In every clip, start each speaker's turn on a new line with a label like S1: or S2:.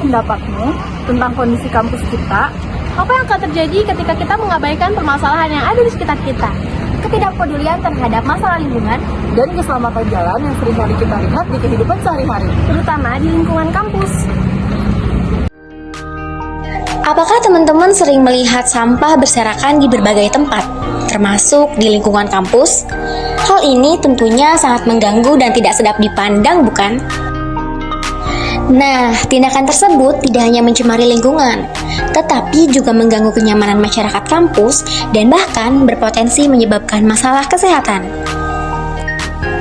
S1: pendapatmu tentang kondisi kampus kita?
S2: Apa yang akan terjadi ketika kita mengabaikan permasalahan yang ada di sekitar kita? Ketidakpedulian terhadap masalah lingkungan
S1: Dan keselamatan jalan yang sering kali kita lihat di kehidupan sehari-hari.
S2: terutama di lingkungan kampus.
S3: Apakah teman-teman sering melihat sampah berserakan di berbagai tempat, termasuk di lingkungan kampus? Hal ini tentunya sangat mengganggu dan tidak sedap dipandang, bukan? Nah, tindakan tersebut tidak hanya mencemari lingkungan, tetapi juga mengganggu kenyamanan masyarakat kampus dan bahkan berpotensi menyebabkan masalah kesehatan.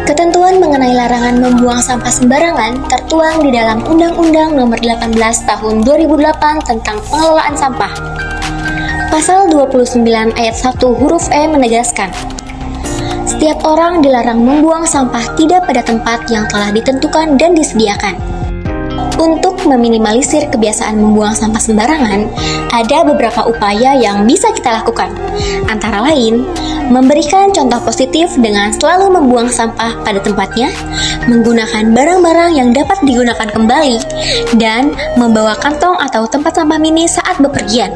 S3: Ketentuan mengenai larangan membuang sampah sembarangan tertuang di dalam Undang-Undang Nomor 18 Tahun 2008 tentang Pengelolaan Sampah. Pasal 29 ayat 1 huruf E menegaskan, setiap orang dilarang membuang sampah tidak pada tempat yang telah ditentukan dan disediakan. Untuk meminimalisir kebiasaan membuang sampah sembarangan, ada beberapa upaya yang bisa kita lakukan. Antara lain, memberikan contoh positif dengan selalu membuang sampah pada tempatnya, menggunakan barang-barang yang dapat digunakan kembali, dan membawa kantong atau tempat sampah mini saat bepergian.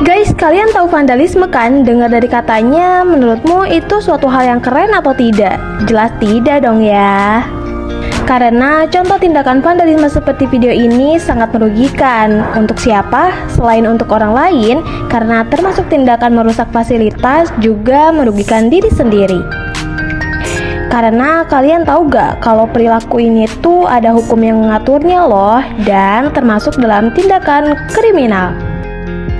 S2: Guys, kalian tahu vandalisme kan? Dengar dari katanya, menurutmu itu suatu hal yang keren atau tidak? Jelas tidak dong ya. Karena contoh tindakan vandalisme seperti video ini sangat merugikan. Untuk siapa? Selain untuk orang lain, karena termasuk tindakan merusak fasilitas juga merugikan diri sendiri. Karena kalian tahu gak kalau perilaku ini tuh ada hukum yang mengaturnya loh, dan termasuk dalam tindakan kriminal.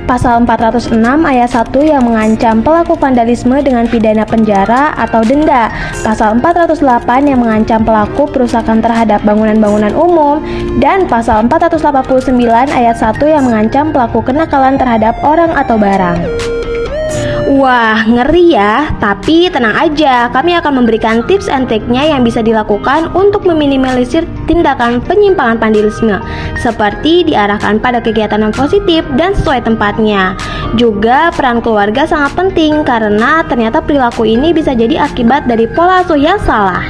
S2: Pasal 406 ayat 1 yang mengancam pelaku vandalisme dengan pidana penjara atau denda. Pasal 408 yang mengancam pelaku perusakan terhadap bangunan-bangunan umum. Dan pasal 489 ayat 1 yang mengancam pelaku kenakalan terhadap orang atau barang. Wah, ngeri ya, tapi tenang aja, kami akan memberikan tips and triknya yang bisa dilakukan untuk meminimalisir tindakan penyimpangan vandalisme, seperti diarahkan pada kegiatan yang positif dan sesuai tempatnya. Juga peran keluarga sangat penting, karena ternyata perilaku ini bisa jadi akibat dari pola asuh yang salah.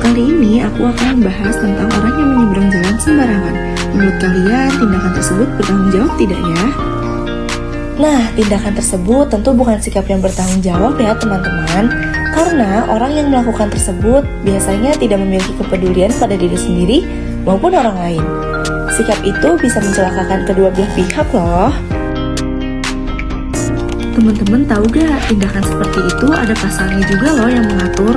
S4: Kali ini aku akan membahas tentang orang yang menyeberang jalan sembarangan. Menurut kalian, tindakan tersebut bertanggung jawab tidak ya? Nah, tindakan tersebut tentu bukan sikap yang bertanggung jawab ya teman-teman. Karena orang yang melakukan tersebut biasanya tidak memiliki kepedulian pada diri sendiri maupun orang lain. Sikap itu bisa mencelakakan kedua belah pihak loh. Teman-teman tahu gak, tindakan seperti itu ada pasalnya juga loh yang mengatur,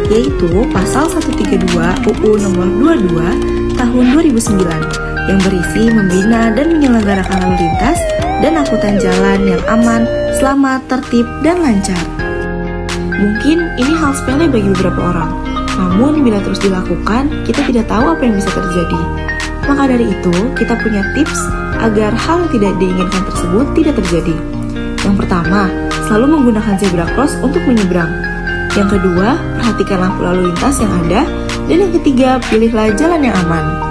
S4: yaitu pasal 132 UU nomor 22 tahun 2009 yang berisi membina dan menyelenggarakan lalu lintas dan angkutan jalan yang aman, selamat, tertib, dan lancar. Mungkin ini hal sepele bagi beberapa orang, namun bila terus dilakukan, kita tidak tahu apa yang bisa terjadi. Maka dari itu, kita punya tips agar hal yang tidak diinginkan tersebut tidak terjadi. Yang pertama, selalu menggunakan zebra cross untuk menyeberang. Yang kedua, perhatikan lampu lalu lintas yang ada. Dan yang ketiga, pilihlah jalan yang aman.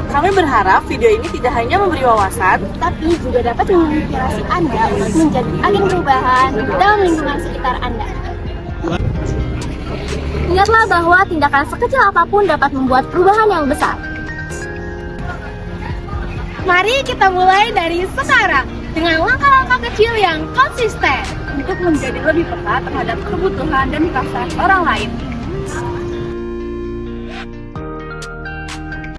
S1: Kami berharap video ini tidak hanya memberi wawasan,
S2: Tapi juga dapat menginspirasi Anda untuk menjadi agen perubahan dalam lingkungan sekitar Anda. Ingatlah bahwa tindakan sekecil apapun dapat membuat perubahan yang besar. Mari kita mulai dari sekarang dengan langkah-langkah kecil yang konsisten untuk menjadi lebih peka terhadap kebutuhan dan perasaan orang lain.